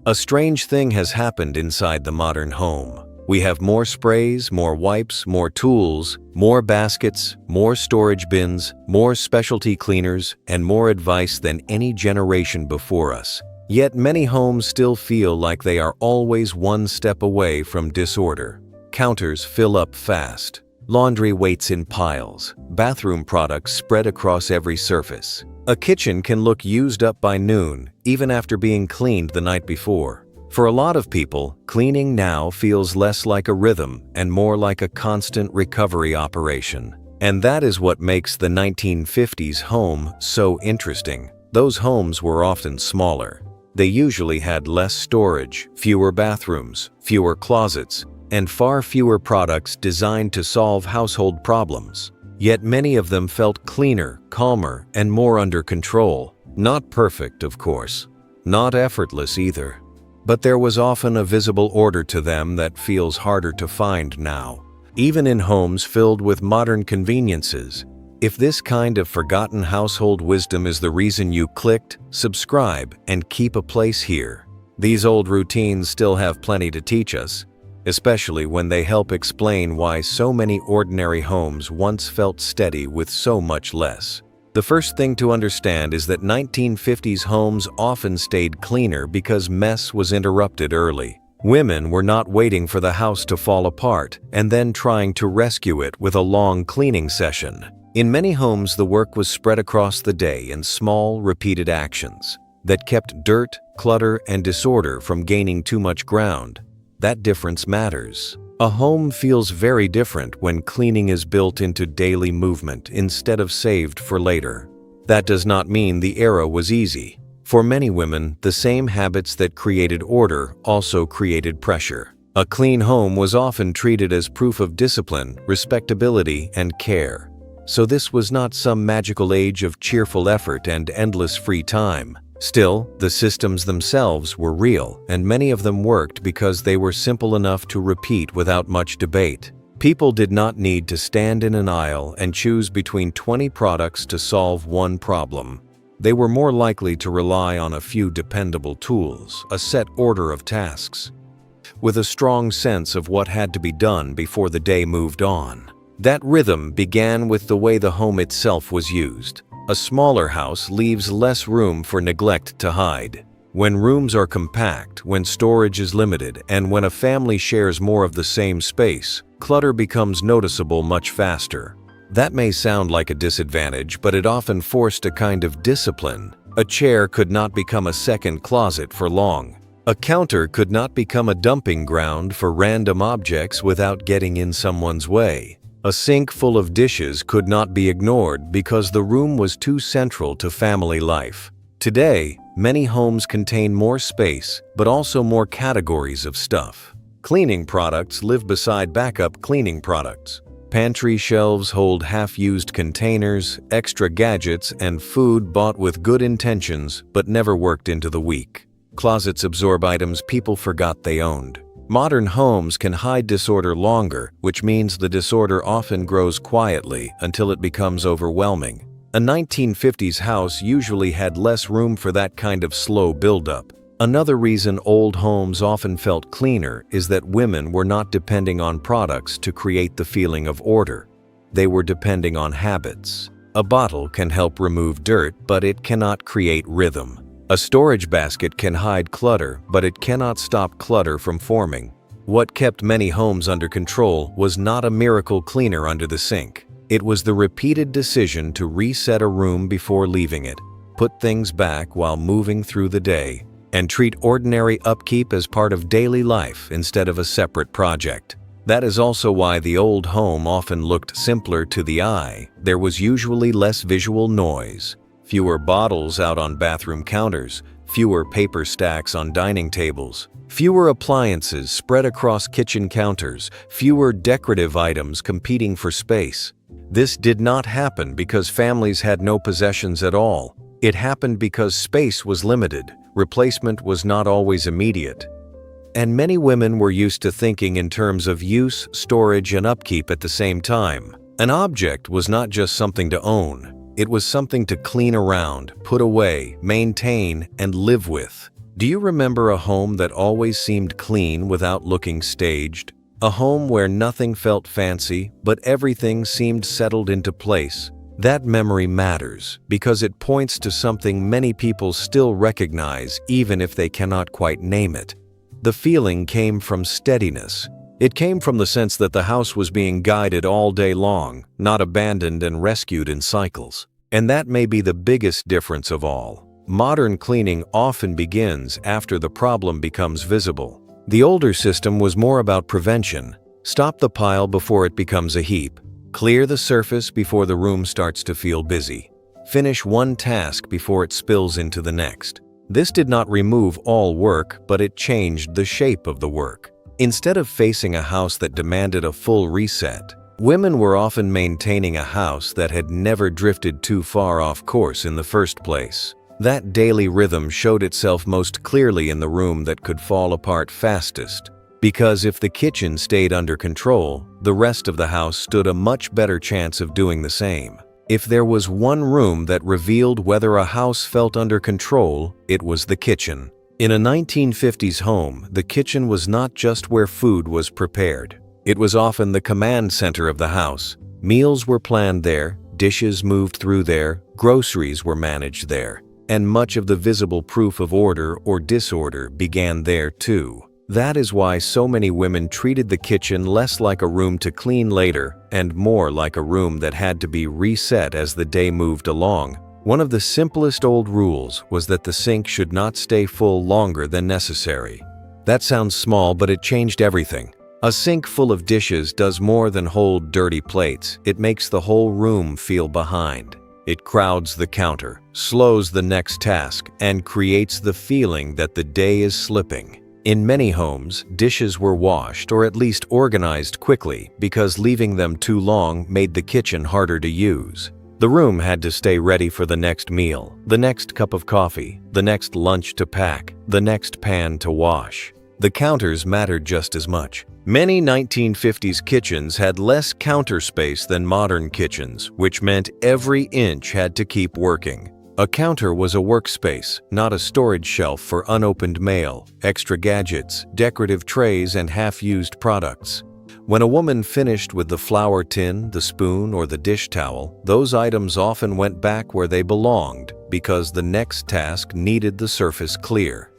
A strange thing has happened inside the modern home. We have more sprays, more wipes, more tools, more baskets, more storage bins, more specialty cleaners, and more advice than any generation before us. Yet many homes still feel like they are always one step away from disorder. Counters fill up fast. Laundry waits in piles. Bathroom products spread across every surface. A kitchen can look used up by noon, even after being cleaned the night before. For a lot of people, cleaning now feels less like a rhythm and more like a constant recovery operation. And that is what makes the 1950s home so interesting. Those homes were often smaller. They usually had less storage, fewer bathrooms, fewer closets, and far fewer products designed to solve household problems. Yet many of them felt cleaner, calmer, and more under control. Not perfect, of course. Not effortless either. But there was often a visible order to them that feels harder to find now. Even in homes filled with modern conveniences. If this kind of forgotten household wisdom is the reason you clicked, subscribe, and keep a place here. These old routines still have plenty to teach us, especially when they help explain why so many ordinary homes once felt steady with so much less. The first thing to understand is that 1950s homes often stayed cleaner because mess was interrupted early. Women were not waiting for the house to fall apart and then trying to rescue it with a long cleaning session. In many homes, the work was spread across the day in small, repeated actions that kept dirt, clutter, and disorder from gaining too much ground. That difference matters. A home feels very different when cleaning is built into daily movement instead of saved for later. That does not mean the era was easy. For many women, the same habits that created order also created pressure. A clean home was often treated as proof of discipline, respectability, and care. So this was not some magical age of cheerful effort and endless free time. Still, the systems themselves were real, and many of them worked because they were simple enough to repeat without much debate. People did not need to stand in an aisle and choose between 20 products to solve one problem. They were more likely to rely on a few dependable tools, a set order of tasks, with a strong sense of what had to be done before the day moved on. That rhythm began with the way the home itself was used. A smaller house leaves less room for neglect to hide. When rooms are compact, when storage is limited, and when a family shares more of the same space, clutter becomes noticeable much faster. That may sound like a disadvantage, but it often forced a kind of discipline. A chair could not become a second closet for long. A counter could not become a dumping ground for random objects without getting in someone's way. A sink full of dishes could not be ignored because the room was too central to family life. Today, many homes contain more space, but also more categories of stuff. Cleaning products live beside backup cleaning products. Pantry shelves hold half-used containers, extra gadgets, and food bought with good intentions but never worked into the week. Closets absorb items people forgot they owned. Modern homes can hide disorder longer, which means the disorder often grows quietly until it becomes overwhelming. A 1950s house usually had less room for that kind of slow buildup. Another reason old homes often felt cleaner is that women were not depending on products to create the feeling of order. They were depending on habits. A bottle can help remove dirt, but it cannot create rhythm. A storage basket can hide clutter, but it cannot stop clutter from forming. What kept many homes under control was not a miracle cleaner under the sink. It was the repeated decision to reset a room before leaving it, put things back while moving through the day, and treat ordinary upkeep as part of daily life instead of a separate project. That is also why the old home often looked simpler to the eye. There was usually less visual noise. Fewer bottles out on bathroom counters, fewer paper stacks on dining tables, fewer appliances spread across kitchen counters, fewer decorative items competing for space. This did not happen because families had no possessions at all. It happened because space was limited, replacement was not always immediate. And many women were used to thinking in terms of use, storage, and upkeep at the same time. An object was not just something to own. It was something to clean around, put away, maintain, and live with. Do you remember a home that always seemed clean without looking staged? A home where nothing felt fancy, but everything seemed settled into place? That memory matters because it points to something many people still recognize even if they cannot quite name it. The feeling came from steadiness. It came from the sense that the house was being guided all day long, not abandoned and rescued in cycles. And that may be the biggest difference of all. Modern cleaning often begins after the problem becomes visible. The older system was more about prevention. Stop the pile before it becomes a heap. Clear the surface before the room starts to feel busy. Finish one task before it spills into the next. This did not remove all work, but it changed the shape of the work. Instead of facing a house that demanded a full reset, women were often maintaining a house that had never drifted too far off course in the first place. That daily rhythm showed itself most clearly in the room that could fall apart fastest. Because if the kitchen stayed under control, the rest of the house stood a much better chance of doing the same. If there was one room that revealed whether a house felt under control, it was the kitchen. In a 1950s home, the kitchen was not just where food was prepared. It was often the command center of the house. Meals were planned there, dishes moved through there, groceries were managed there. And much of the visible proof of order or disorder began there too. That is why so many women treated the kitchen less like a room to clean later and more like a room that had to be reset as the day moved along. One of the simplest old rules was that the sink should not stay full longer than necessary. That sounds small, but it changed everything. A sink full of dishes does more than hold dirty plates. It makes the whole room feel behind. It crowds the counter, slows the next task, and creates the feeling that the day is slipping. In many homes, dishes were washed or at least organized quickly because leaving them too long made the kitchen harder to use. The room had to stay ready for the next meal, the next cup of coffee, the next lunch to pack, the next pan to wash. The counters mattered just as much. Many 1950s kitchens had less counter space than modern kitchens, which meant every inch had to keep working. A counter was a workspace, not a storage shelf for unopened mail, extra gadgets, decorative trays, and half-used products. When a woman finished with the flour tin, the spoon, or the dish towel, those items often went back where they belonged because the next task needed the surface clear.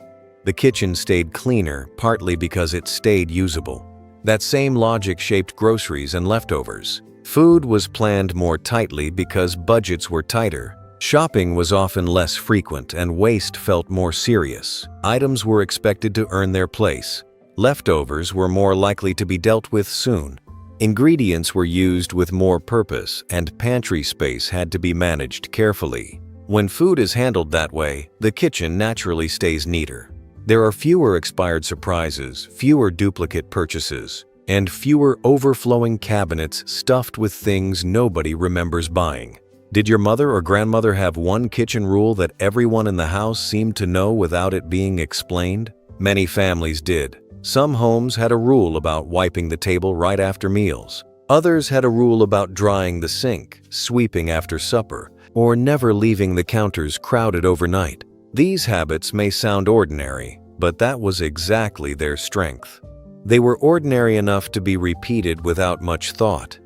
The kitchen stayed cleaner partly because it stayed usable. That same logic shaped groceries and leftovers. Food was planned more tightly because budgets were tighter. Shopping was often less frequent and waste felt more serious. Items were expected to earn their place. Leftovers were more likely to be dealt with soon. Ingredients were used with more purpose, and pantry space had to be managed carefully. When food is handled that way, the kitchen naturally stays neater. There are fewer expired surprises, fewer duplicate purchases, and fewer overflowing cabinets stuffed with things nobody remembers buying. Did your mother or grandmother have one kitchen rule that everyone in the house seemed to know without it being explained? Many families did. Some homes had a rule about wiping the table right after meals. Others had a rule about drying the sink, sweeping after supper, or never leaving the counters crowded overnight. These habits may sound ordinary, but that was exactly their strength. They were ordinary enough to be repeated without much thought.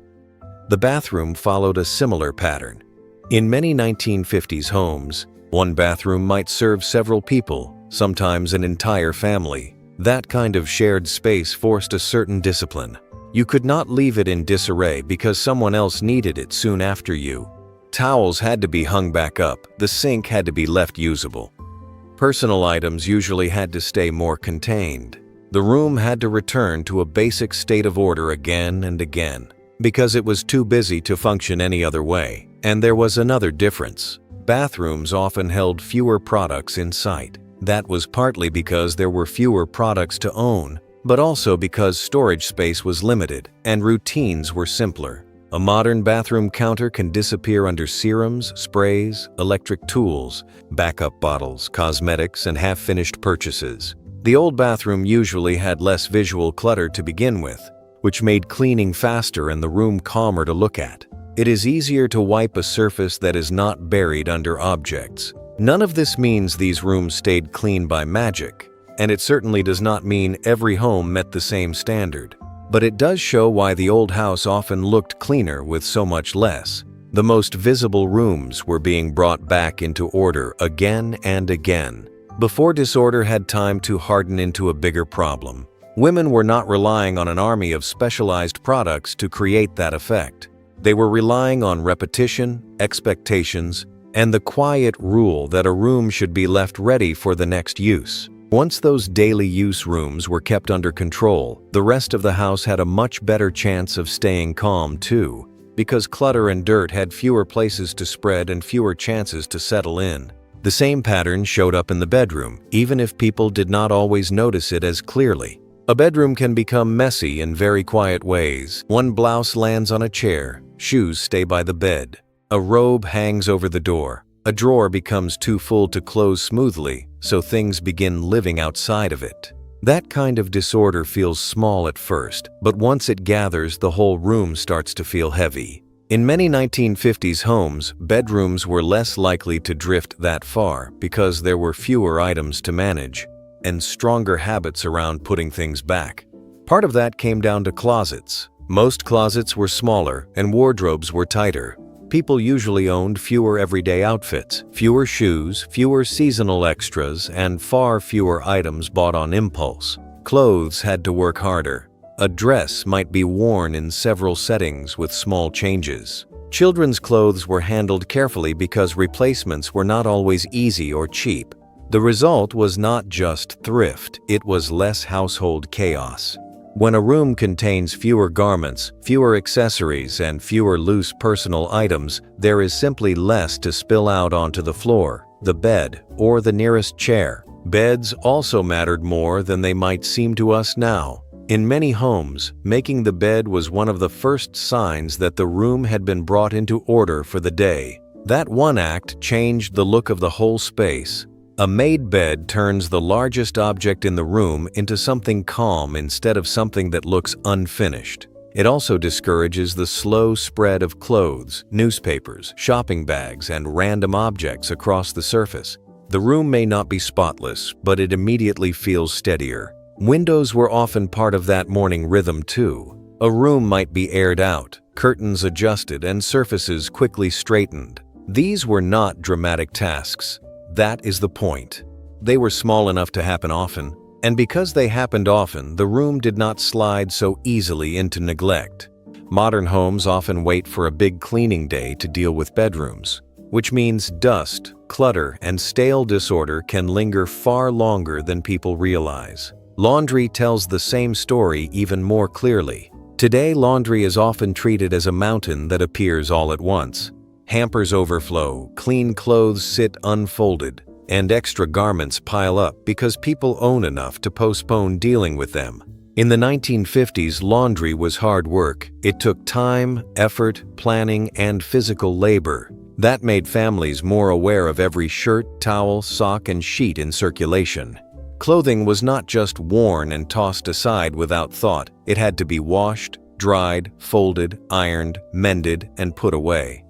The bathroom followed a similar pattern. In many 1950s homes, one bathroom might serve several people, sometimes an entire family. That kind of shared space forced a certain discipline. You could not leave it in disarray because someone else needed it soon after you. Towels had to be hung back up, the sink had to be left usable. Personal items usually had to stay more contained. The room had to return to a basic state of order again and again, because it was too busy to function any other way. And there was another difference. Bathrooms often held fewer products in sight. That was partly because there were fewer products to own, but also because storage space was limited and routines were simpler. A modern bathroom counter can disappear under serums, sprays, electric tools, backup bottles, cosmetics, and half-finished purchases. The old bathroom usually had less visual clutter to begin with, which made cleaning faster and the room calmer to look at. It is easier to wipe a surface that is not buried under objects. None of this means these rooms stayed clean by magic, and it certainly does not mean every home met the same standard. But it does show why the old house often looked cleaner with so much less. The most visible rooms were being brought back into order again and again, before disorder had time to harden into a bigger problem. Women were not relying on an army of specialized products to create that effect. They were relying on repetition, expectations, and the quiet rule that a room should be left ready for the next use. Once those daily use rooms were kept under control, the rest of the house had a much better chance of staying calm too, because clutter and dirt had fewer places to spread and fewer chances to settle in. The same pattern showed up in the bedroom, even if people did not always notice it as clearly. A bedroom can become messy in very quiet ways. One blouse lands on a chair, shoes stay by the bed, a robe hangs over the door, a drawer becomes too full to close smoothly, so things begin living outside of it. That kind of disorder feels small at first, but once it gathers, the whole room starts to feel heavy. In many 1950s homes, bedrooms were less likely to drift that far because there were fewer items to manage and stronger habits around putting things back. Part of that came down to closets. Most closets were smaller and wardrobes were tighter. People usually owned fewer everyday outfits, fewer shoes, fewer seasonal extras, and far fewer items bought on impulse. Clothes had to work harder. A dress might be worn in several settings with small changes. Children's clothes were handled carefully because replacements were not always easy or cheap. The result was not just thrift, it was less household chaos. When a room contains fewer garments, fewer accessories, and fewer loose personal items, there is simply less to spill out onto the floor, the bed, or the nearest chair. Beds also mattered more than they might seem to us now. In many homes, making the bed was one of the first signs that the room had been brought into order for the day. That one act changed the look of the whole space. A made bed turns the largest object in the room into something calm instead of something that looks unfinished. It also discourages the slow spread of clothes, newspapers, shopping bags, and random objects across the surface. The room may not be spotless, but it immediately feels steadier. Windows were often part of that morning rhythm too. A room might be aired out, curtains adjusted, and surfaces quickly straightened. These were not dramatic tasks. That is the point. They were small enough to happen often, and because they happened often, the room did not slide so easily into neglect. Modern homes often wait for a big cleaning day to deal with bedrooms, which means dust, clutter, and stale disorder can linger far longer than people realize. Laundry tells the same story even more clearly. Today, laundry is often treated as a mountain that appears all at once. Hampers overflow, clean clothes sit unfolded, and extra garments pile up because people own enough to postpone dealing with them. In the 1950s, laundry was hard work. It took time, effort, planning, and physical labor. That made families more aware of every shirt, towel, sock, and sheet in circulation. Clothing was not just worn and tossed aside without thought. It had to be washed, dried, folded, ironed, mended, and put away.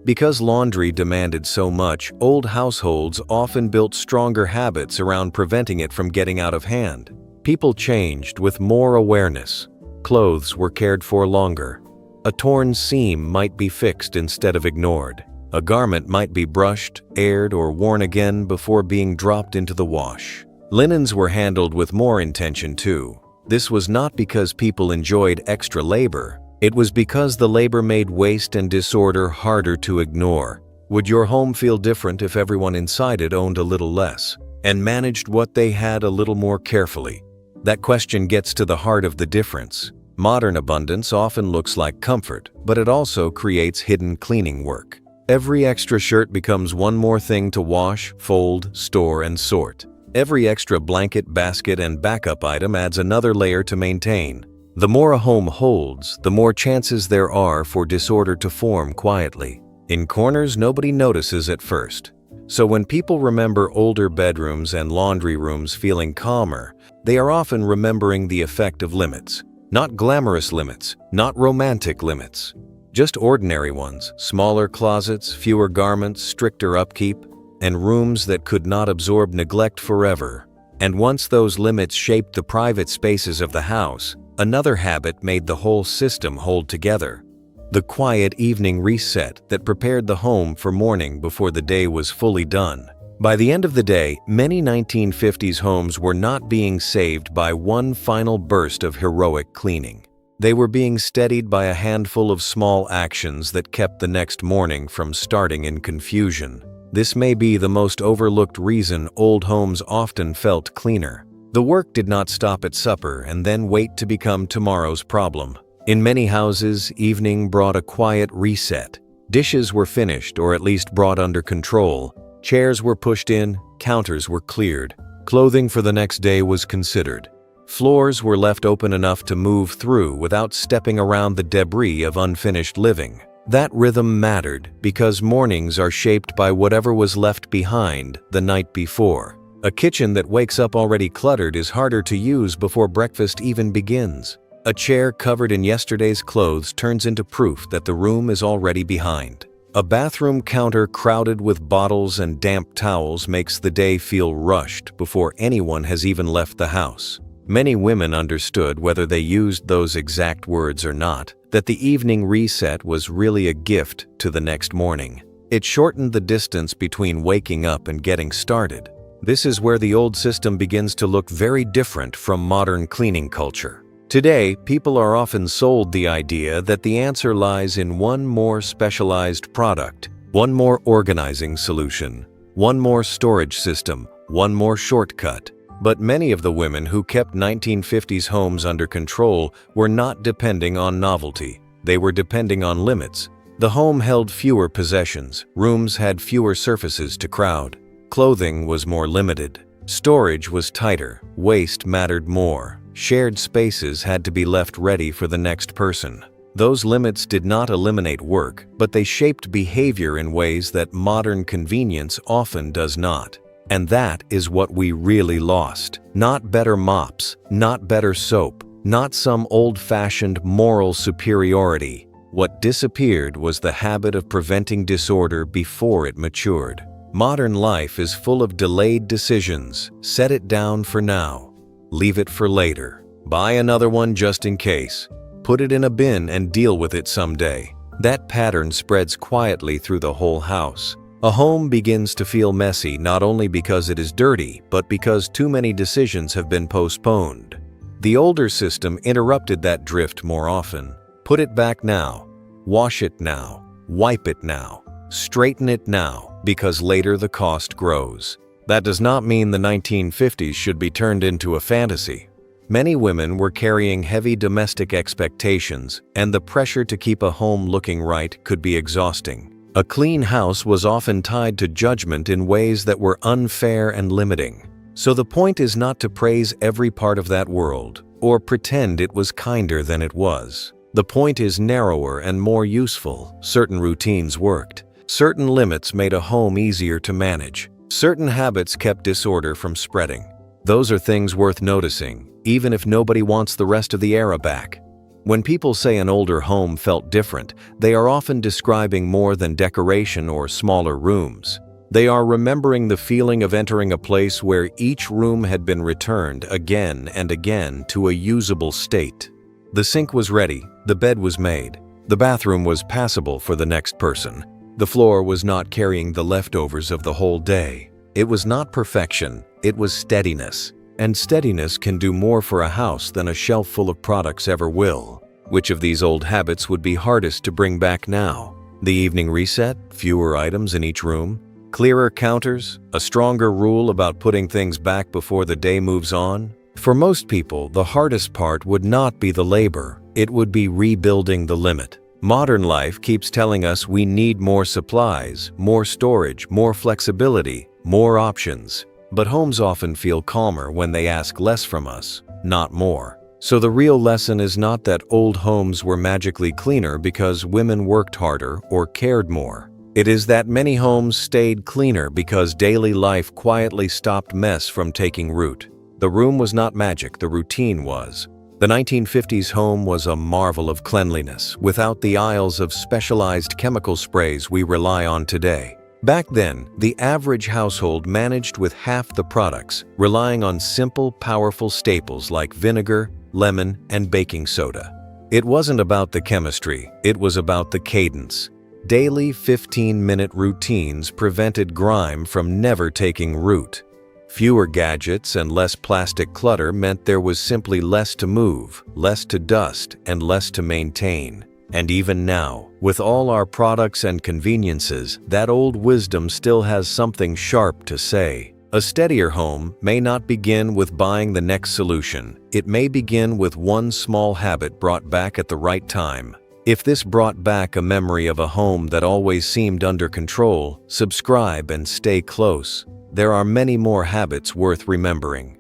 Because laundry demanded so much, old households often built stronger habits around preventing it from getting out of hand. People changed with more awareness. Clothes were cared for longer. A torn seam might be fixed instead of ignored. A garment might be brushed, aired, or worn again before being dropped into the wash. Linens were handled with more intention too. This was not because people enjoyed extra labor. It was because the labor made waste and disorder harder to ignore. Would your home feel different if everyone inside it owned a little less and managed what they had a little more carefully? That question gets to the heart of the difference. Modern abundance often looks like comfort, but it also creates hidden cleaning work. Every extra shirt becomes one more thing to wash, fold, store, and sort. Every extra blanket, basket, and backup item adds another layer to maintain. The more a home holds, the more chances there are for disorder to form quietly. In corners nobody notices at first. So when people remember older bedrooms and laundry rooms feeling calmer, they are often remembering the effect of limits. Not glamorous limits, not romantic limits. Just ordinary ones, smaller closets, fewer garments, stricter upkeep. and rooms that could not absorb neglect forever. And once those limits shaped the private spaces of the house, another habit made the whole system hold together. The quiet evening reset that prepared the home for morning before the day was fully done. By the end of the day, many 1950s homes were not being saved by one final burst of heroic cleaning. They were being steadied by a handful of small actions that kept the next morning from starting in confusion. This may be the most overlooked reason old homes often felt cleaner. The work did not stop at supper and then wait to become tomorrow's problem. In many houses, evening brought a quiet reset. Dishes were finished or at least brought under control. Chairs were pushed in, counters were cleared. Clothing for the next day was considered. Floors were left open enough to move through without stepping around the debris of unfinished living. That rhythm mattered because mornings are shaped by whatever was left behind the night before. A kitchen that wakes up already cluttered is harder to use before breakfast even begins. A chair covered in yesterday's clothes turns into proof that the room is already behind. A bathroom counter crowded with bottles and damp towels makes the day feel rushed before anyone has even left the house. Many women understood, whether they used those exact words or not, that the evening reset was really a gift to the next morning. It shortened the distance between waking up and getting started. This is where the old system begins to look very different from modern cleaning culture. Today, people are often sold the idea that the answer lies in one more specialized product, one more organizing solution, one more storage system, one more shortcut. But many of the women who kept 1950s homes under control were not depending on novelty. They were depending on limits. The home held fewer possessions, rooms had fewer surfaces to crowd, clothing was more limited, storage was tighter, waste mattered more, shared spaces had to be left ready for the next person. Those limits did not eliminate work, but they shaped behavior in ways that modern convenience often does not. And that is what we really lost. Not better mops, not better soap, not some old-fashioned moral superiority. What disappeared was the habit of preventing disorder before it matured. Modern life is full of delayed decisions. Set it down for now. Leave it for later. Buy another one just in case. Put it in a bin and deal with it someday. That pattern spreads quietly through the whole house. A home begins to feel messy not only because it is dirty, but because too many decisions have been postponed. The older system interrupted that drift more often. Put it back now. Wash it now. Wipe it now. Straighten it now, because later the cost grows. That does not mean the 1950s should be turned into a fantasy. Many women were carrying heavy domestic expectations, and the pressure to keep a home looking right could be exhausting. A clean house was often tied to judgment in ways that were unfair and limiting. So the point is not to praise every part of that world, or pretend it was kinder than it was. The point is narrower and more useful. Certain routines worked. Certain limits made a home easier to manage. Certain habits kept disorder from spreading. Those are things worth noticing, even if nobody wants the rest of the era back. When people say an older home felt different, they are often describing more than decoration or smaller rooms. They are remembering the feeling of entering a place where each room had been returned again and again to a usable state. The sink was ready, the bed was made, the bathroom was passable for the next person. The floor was not carrying the leftovers of the whole day. It was not perfection, it was steadiness. And steadiness can do more for a house than a shelf full of products ever will. Which of these old habits would be hardest to bring back now? The evening reset, fewer items in each room, clearer counters, a stronger rule about putting things back before the day moves on? For most people, the hardest part would not be the labor, it would be rebuilding the limit. Modern life keeps telling us we need more supplies, more storage, more flexibility, more options. But homes often feel calmer when they ask less from us, not more. So the real lesson is not that old homes were magically cleaner because women worked harder or cared more. It is that many homes stayed cleaner because daily life quietly stopped mess from taking root. The room was not magic, the routine was. The 1950s home was a marvel of cleanliness, without the aisles of specialized chemical sprays we rely on today. Back then, the average household managed with half the products, relying on simple, powerful staples like vinegar, lemon, and baking soda. It wasn't about the chemistry, it was about the cadence. Daily 15-minute routines prevented grime from never taking root. Fewer gadgets and less plastic clutter meant there was simply less to move, less to dust, and less to maintain. And even now, with all our products and conveniences, that old wisdom still has something sharp to say. A steadier home may not begin with buying the next solution. It may begin with one small habit brought back at the right time. If this brought back a memory of a home that always seemed under control, subscribe and stay close. There are many more habits worth remembering.